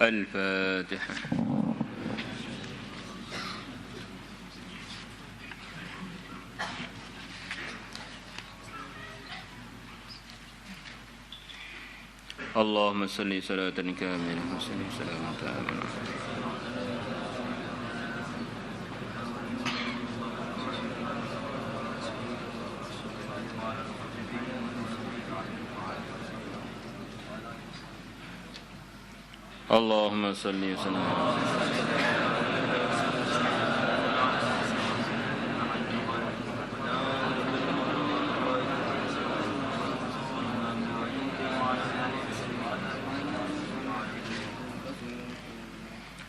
الفاتحة. اللهم صل صلاة كاملة وسلم سلاما تاما. اللهم صل وسلم.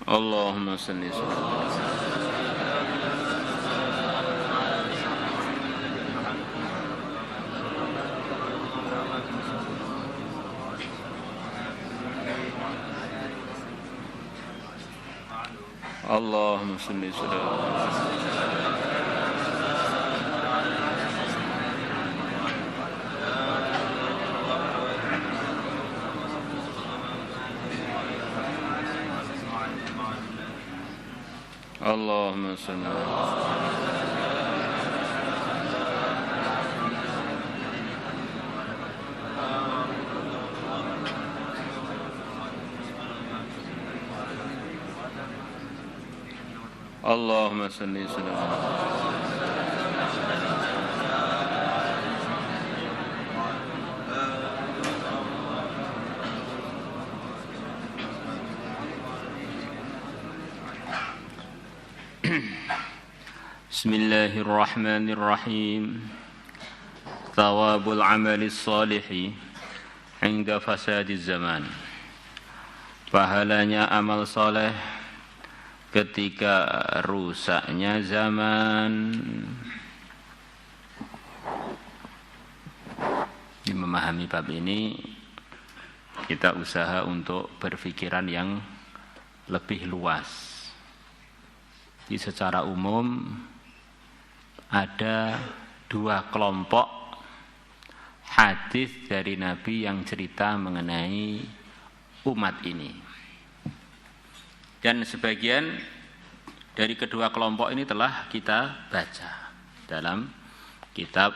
اللهم صل وسلم. اللهم صل وسلم. اللهم صل اللهم صل وسلم. Bismillahirrahmanirrahim. Thawabul amali salihi inda fasadiz zaman. Pahalanya amal soleh ketika rusaknya zaman. Memahami bab ini kita usaha untuk berpikiran yang lebih luas. Di secara umum ada dua kelompok hadis dari Nabi yang cerita mengenai umat ini. Dan sebagian dari kedua kelompok ini telah kita baca dalam kitab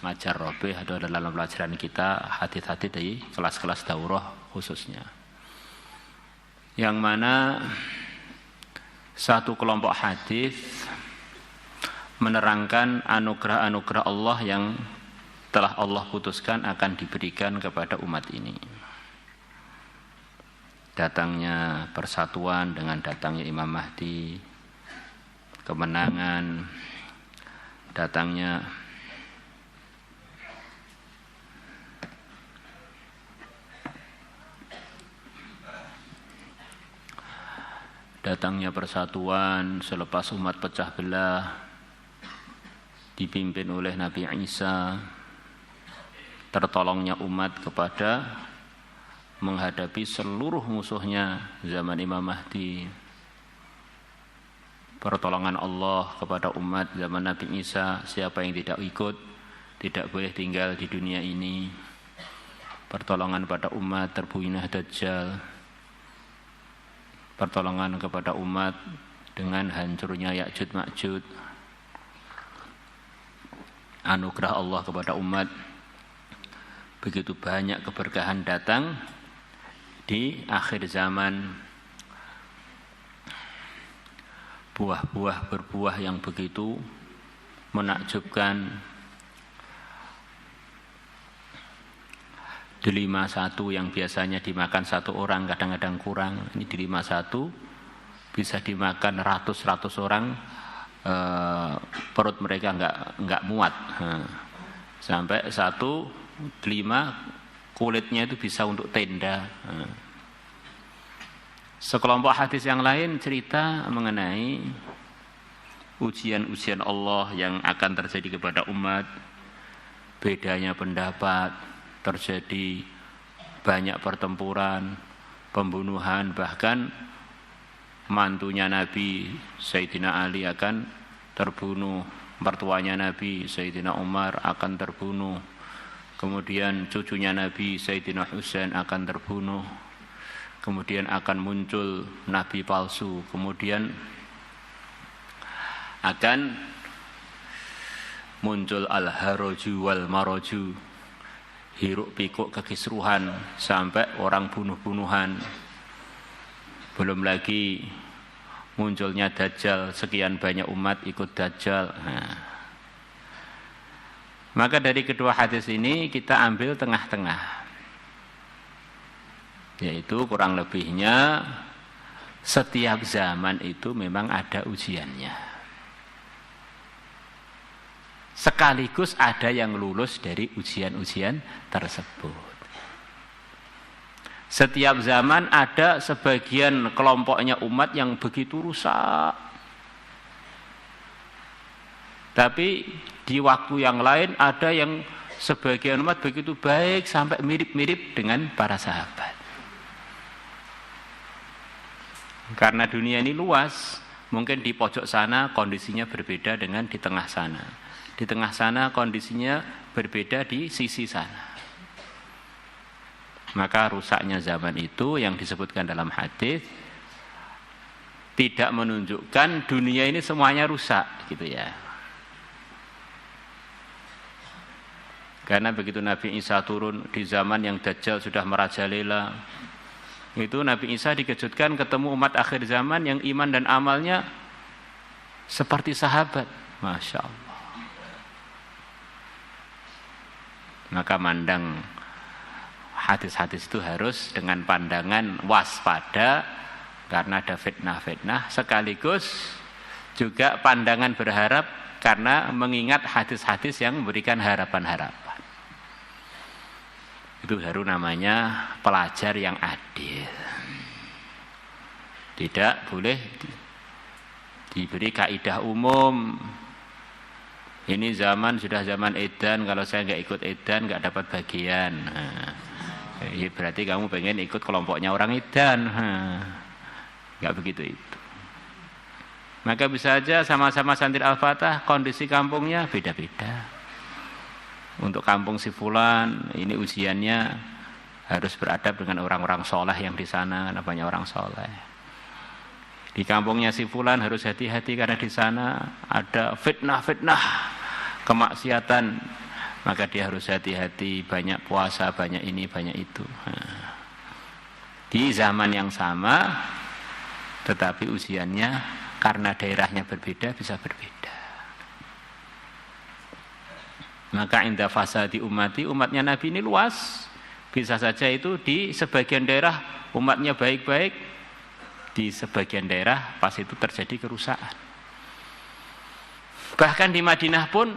Majar Robih atau dalam pelajaran kita hadis-hadis dari kelas-kelas daurah khususnya. Yang mana satu kelompok hadis menerangkan anugerah-anugerah Allah yang telah Allah putuskan akan diberikan kepada umat ini. Datangnya persatuan dengan datangnya Imam Mahdi, kemenangan, datangnya persatuan selepas umat pecah belah dipimpin oleh Nabi Isa, tertolongnya umat kepada menghadapi seluruh musuhnya zaman Imam Mahdi, pertolongan Allah kepada umat zaman Nabi Isa, siapa yang tidak ikut tidak boleh tinggal di dunia ini, pertolongan pada umat terbunuhnya Dajjal, pertolongan kepada umat dengan hancurnya Ya'juj Ma'juj, anugerah Allah kepada umat. Begitu banyak keberkahan datang di akhir zaman, buah-buah berbuah yang begitu menakjubkan. Delima satu yang biasanya dimakan satu orang kadang-kadang kurang, ini delima satu bisa dimakan ratus-ratus orang, perut mereka enggak muat, sampai satu delima kulitnya itu bisa untuk tenda. Sekelompok hadis yang lain cerita mengenai ujian-ujian Allah yang akan terjadi kepada umat, bedanya pendapat, terjadi banyak pertempuran, pembunuhan, bahkan mantunya Nabi Sayyidina Ali akan terbunuh, mertuanya Nabi Sayyidina Umar akan terbunuh, kemudian cucunya Nabi Sayyidina Husain akan terbunuh, kemudian akan muncul nabi palsu, kemudian akan muncul al-haraju wal maraju, hiruk pikuk kekisruhan sampai orang bunuh-bunuhan. Belum lagi munculnya Dajjal, sekian banyak umat ikut Dajjal. Maka dari kedua hadis ini kita ambil tengah-tengah, yaitu kurang lebihnya setiap zaman itu memang ada ujiannya. Sekaligus ada yang lulus dari ujian-ujian tersebut. Setiap zaman ada sebagian kelompoknya umat yang begitu rusak. Tapi di waktu yang lain ada yang sebagian umat begitu baik sampai mirip-mirip dengan para sahabat. Karena dunia ini luas, mungkin di pojok sana kondisinya berbeda dengan di tengah sana. Di tengah sana kondisinya berbeda di sisi sana. Maka rusaknya zaman itu yang disebutkan dalam hadis tidak menunjukkan dunia ini semuanya rusak, gitu ya. Karena begitu Nabi Isa turun di zaman yang Dajjal sudah merajalela, itu Nabi Isa dikejutkan ketemu umat akhir zaman yang iman dan amalnya seperti sahabat. Masya Allah. Maka mandang hadis-hadis itu harus dengan pandangan waspada, karena ada fitnah-fitnah, sekaligus juga pandangan berharap karena mengingat hadis-hadis yang memberikan harapan-harapan. Itu baru namanya pelajar yang adil. Tidak boleh diberi kaidah umum. Ini zaman sudah zaman edan, kalau saya nggak ikut edan nggak dapat bagian. Berarti kamu pengen ikut kelompoknya orang edan. Nggak begitu itu. Maka bisa aja sama-sama santri Al-Fatah, kondisi kampungnya beda-beda. Untuk kampung si fulan, ini ujiannya harus beradab dengan orang-orang soleh yang di sana, namanya orang soleh. Di kampungnya si fulan harus hati-hati karena di sana ada fitnah-fitnah, kemaksiatan. Maka dia harus hati-hati, banyak puasa, banyak ini, banyak itu. Di zaman yang sama, tetapi ujiannya karena daerahnya berbeda, bisa berbeda. Maka inda fasadi ummati, umatnya Nabi ini luas. Bisa saja itu di sebagian daerah umatnya baik-baik, di sebagian daerah pas itu terjadi kerusakan. Bahkan di Madinah pun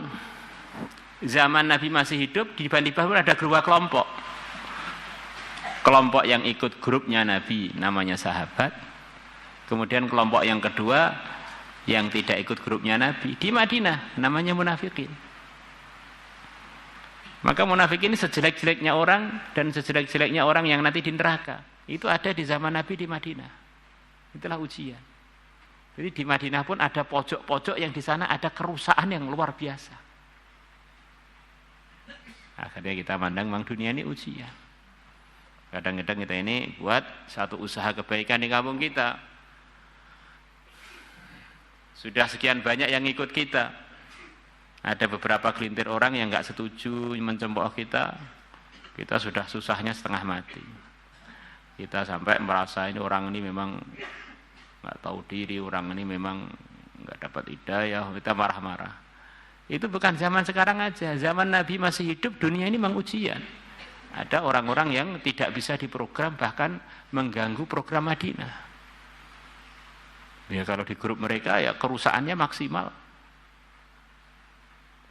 zaman Nabi masih hidup, di Madinah pun ada dua kelompok. Kelompok yang ikut grupnya Nabi namanya sahabat. Kemudian kelompok yang kedua yang tidak ikut grupnya Nabi di Madinah namanya munafikin. Maka munafikin ini sejelek-jeleknya orang dan sejelek-jeleknya orang yang nanti di neraka. Itu ada di zaman Nabi di Madinah. Itulah ujian. Jadi di Madinah pun ada pojok-pojok yang di sana ada kerusakan yang luar biasa. Akhirnya kita mandang memang dunia ini ujian. Kadang-kadang kita ini buat satu usaha kebaikan di kampung kita. Sudah sekian banyak yang ikut kita. Ada beberapa gelintir orang yang enggak setuju mencemooh kita. Kita sudah susahnya setengah mati. Kita sampai merasa ini orang ini memang enggak tahu diri, orang ini memang enggak dapat hidayah, kita marah-marah. Itu bukan zaman sekarang aja, zaman Nabi masih hidup, dunia ini memang ujian. Ada orang-orang yang tidak bisa diprogram, bahkan mengganggu program Madinah. Ya kalau di grup mereka ya kerusakannya maksimal.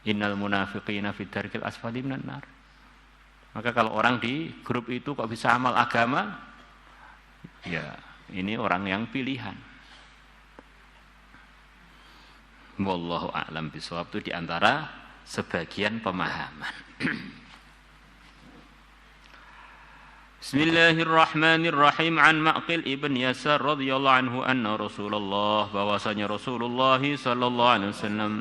Innal munafiqina fid darkil asfali minan nar. Maka kalau orang di grup itu kok bisa amal agama, ya ini orang yang pilihan. Wallahu a'lam bishawab, itu diantara sebagian pemahaman. Bismillahirrahmanirrahim. An Ma'qil ibn Yasar radhiyallahu anhu anna Rasulullah, bahwasanya Rasulullah sallallahu alaihi wasallam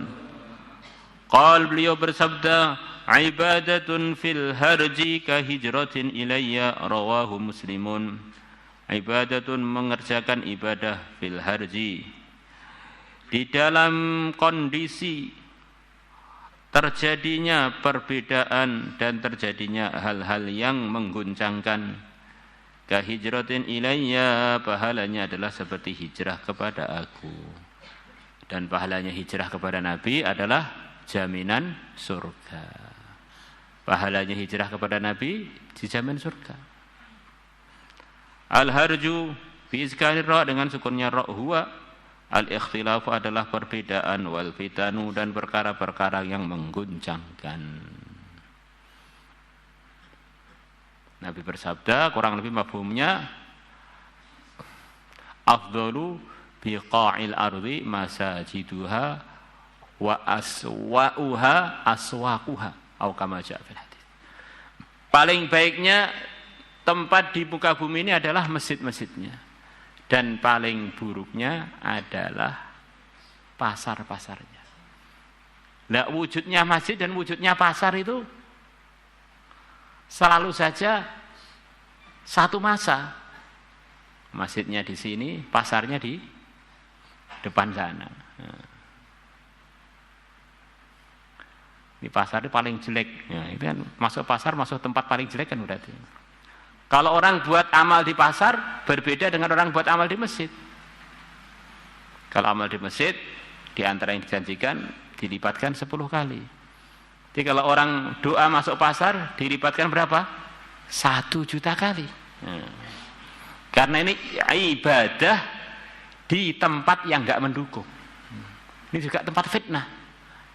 qal, beliau bersabda, ibadatun fil harji ka hijratin ilayya, rawahu Muslimun. ibadatun mengerjakan ibadah fil harji di dalam kondisi terjadinya perbedaan dan terjadinya hal-hal yang mengguncangkan. Kahijratin ilayya, pahalanya adalah seperti hijrah kepada aku. Dan pahalanya hijrah kepada Nabi adalah jaminan surga. Pahalanya hijrah kepada Nabi dijamin surga. Al-harju bi iskanir ra, dengan sukunnya ra, huwa al-ikhtilafu adalah perbedaan, wal fitanu dan perkara-perkara yang mengguncangkan. Nabi bersabda, kurang lebih mafhumnya, afdalu biqa'il ardi masajiduha wa aswa'uha aswaquha, atau kama ja'a fil hadis. Paling baiknya tempat di muka bumi ini adalah masjid-masjidnya, dan paling buruknya adalah pasar-pasarnya. Nah, wujudnya masjid dan wujudnya pasar itu selalu saja satu masa. Masjidnya di sini, pasarnya di depan sana. Ini pasar ini paling jelek. Ya, itu kan masuk pasar, masuk tempat paling jelek kan berarti. Kalau orang buat amal di pasar berbeda dengan orang buat amal di masjid. Kalau amal di masjid, di antara yang dijanjikan dilipatkan 10 kali. Jadi kalau orang doa masuk pasar dilipatkan berapa? 1 juta kali. Karena ini ibadah di tempat yang enggak mendukung. Ini juga tempat fitnah,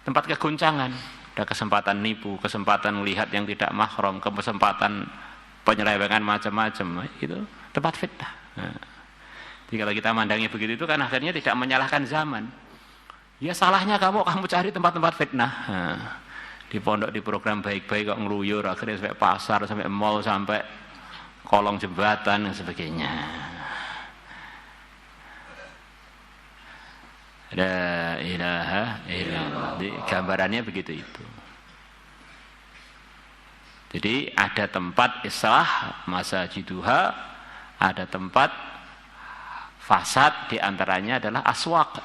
tempat kegoncangan. Ada kesempatan nipu, kesempatan melihat yang tidak mahram, kesempatan penyelewengan macam-macam. Itu tempat fitnah. Jadi kalau kita mandangnya begitu itu kan akhirnya tidak menyalahkan zaman. Ya salahnya kamu cari tempat-tempat fitnah. Di pondok, di program baik-baik kok ngeluyur akhirnya sampai pasar, sampai mall, sampai kolong jembatan dan sebagainya. La ilaha illallah. Gambarannya begitu itu. Jadi ada tempat islah masajiduha, ada tempat fasad, di antaranya adalah aswaq.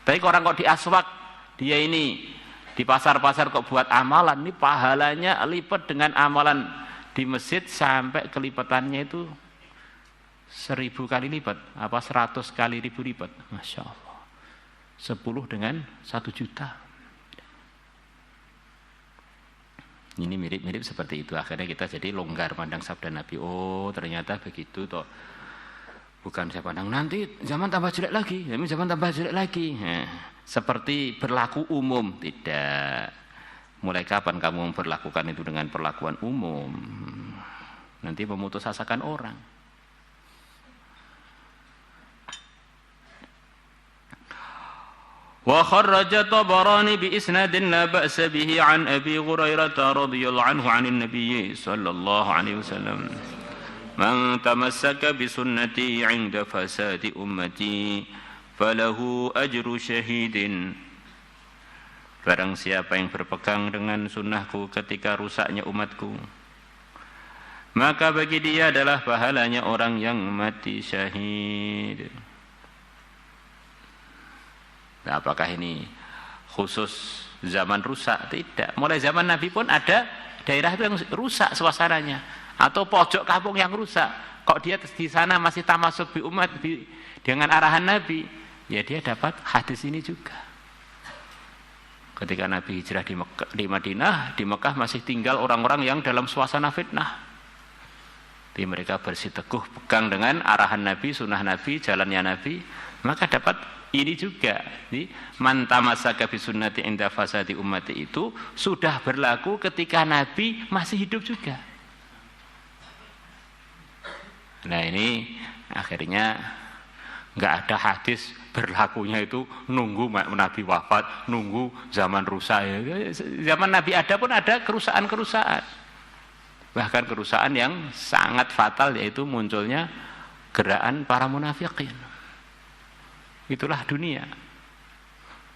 Tapi orang kok di aswaq, dia ini di pasar-pasar kok buat amalan, ini pahalanya lipat dengan amalan di masjid sampai kelipatannya itu 1000 kali lipat, apa 100 kali 1000 lipat. Masya Allah. 10 dengan 1 juta. Ini mirip-mirip seperti itu. Akhirnya kita jadi longgar pandang sabda Nabi. Oh ternyata begitu toh. Bukan saya pandang nanti zaman tambah jelek lagi, zaman tambah jelek lagi. Seperti berlaku umum, tidak. Mulai kapan kamu memperlakukan itu dengan perlakuan umum? Nanti memutus asakan orang. Wa kharraja Tabarani bi isnadin la ba'sa bihi an Abi Hurairah radhiyallahu anhu 'anil Nabiy sallallahu alaihi wasallam. Man tamassaka bi sunnati 'inda fasadi ummati falahu ajru syahidin. Barang siapa yang berpegang dengan sunnahku ketika rusaknya umatku, maka bagi dia adalah pahalanya orang yang mati syahid. Nah, apakah ini khusus zaman rusak? Tidak. Mulai zaman Nabi pun ada daerah itu yang rusak suasananya, atau pojok kampung yang rusak. Kok dia di sana masih tamasuk bi umat dengan arahan Nabi? Ya dia dapat hadis ini juga. Ketika Nabi hijrah di Madinah, di Mekah masih tinggal orang-orang yang dalam suasana fitnah. Tapi mereka bersiteguh pegang dengan arahan Nabi, sunnah Nabi, jalannya Nabi, maka dapat ini juga. Jadi, man tamassaka bi sunnati inda fasadi ummati itu sudah berlaku ketika Nabi masih hidup juga. Nah ini akhirnya enggak ada hadis berlakunya itu nunggu Nabi wafat, nunggu zaman rusak. Zaman Nabi ada pun ada kerusakan-kerusakan. Bahkan kerusakan yang sangat fatal, yaitu munculnya gerakan para munafikin. Itulah dunia.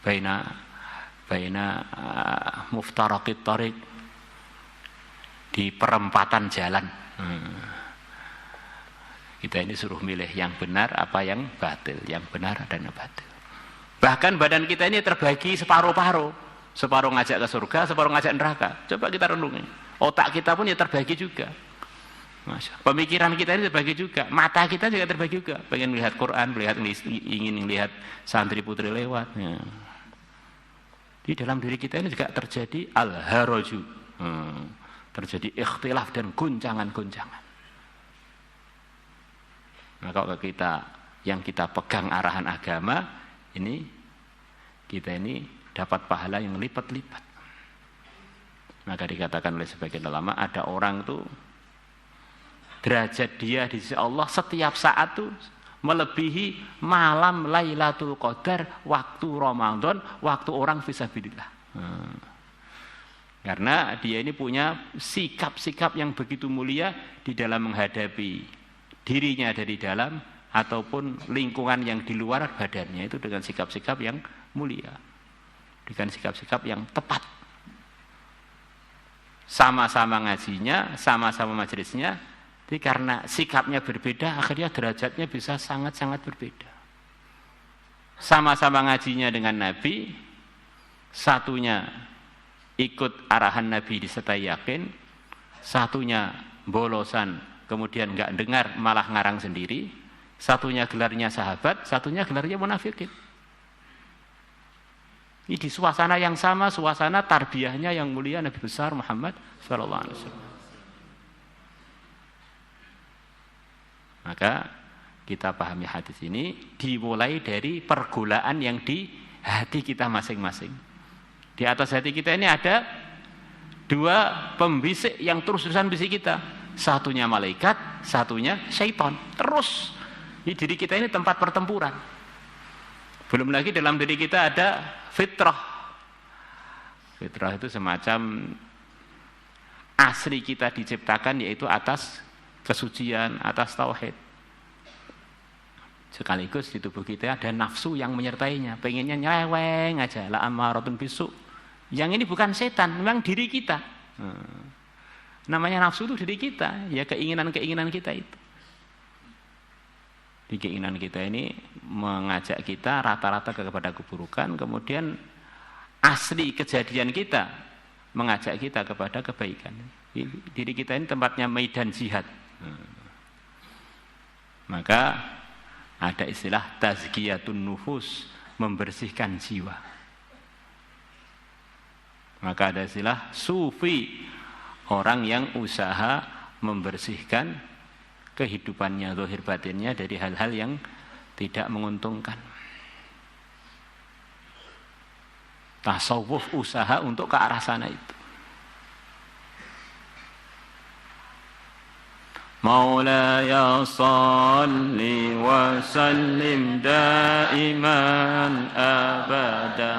Baina muftaraqit tariq, di perempatan jalan. Kita ini suruh milih yang benar apa yang batil, yang benar dan yang batil. Bahkan badan kita ini terbagi separuh-paruh. Separuh ngajak ke surga, separuh ngajak neraka. Coba kita renungi. Otak kita pun ya terbagi juga. Pemikiran kita ini terbagi juga. Mata kita juga terbagi juga. Pengen melihat Quran, ingin melihat santri putri lewat. Ya. Di dalam diri kita ini juga terjadi al-haraju. Terjadi ikhtilaf dan guncangan-guncangan. Nah, kalau kita yang kita pegang arahan agama ini, kita ini dapat pahala yang lipat-lipat. Maka dikatakan oleh sebagian ulama, ada orang tuh derajat dia di sisi Allah setiap saat tuh melebihi malam Lailatul Qadar, waktu Ramadan, waktu orang fisabilillah. Karena dia ini punya sikap-sikap yang begitu mulia di dalam menghadapi dirinya dari dalam ataupun lingkungan yang di luar badannya, itu dengan sikap-sikap yang mulia, dengan sikap-sikap yang tepat. Sama-sama ngajinya, sama-sama majelisnya, tapi karena sikapnya berbeda, akhirnya derajatnya bisa sangat-sangat berbeda. Sama-sama ngajinya dengan Nabi, satunya ikut arahan Nabi disertai yakin, satunya bolosan kemudian enggak dengar malah ngarang sendiri, satunya gelarnya sahabat, satunya gelarnya munafikin. Ini di suasana yang sama, suasana tarbiyahnya yang mulia Nabi besar Muhammad sallallahu alaihi wasallam. Maka kita pahami hadis ini dimulai dari pergulaan yang di hati kita masing-masing. Di atas hati kita ini ada dua pembisik yang terus-terusan bisik kita. Satunya malaikat, satunya syaitan. Terus di diri kita ini tempat pertempuran. Belum lagi dalam diri kita ada fitrah. Fitrah itu semacam asli kita diciptakan, yaitu atas kesucian, atas tauhid. Sekaligus di tubuh kita ada nafsu yang menyertainya, pengennya nyeleweng aja, la ammaratun bisu. Yang ini bukan setan, memang diri kita. Namanya nafsu itu diri kita, ya keinginan-keinginan kita itu. Di keinginan kita ini mengajak kita rata-rata kepada keburukan, kemudian asli kejadian kita mengajak kita kepada kebaikan. Diri kita ini tempatnya medan jihad. Maka ada istilah tazkiyatun nufus, membersihkan jiwa. Maka ada istilah sufi, orang yang usaha membersihkan kehidupannya, zahir batinnya dari hal-hal yang tidak menguntungkan. Tasawuf usaha untuk ke arah sana itu. Maulaya salli wa sallim daiman abada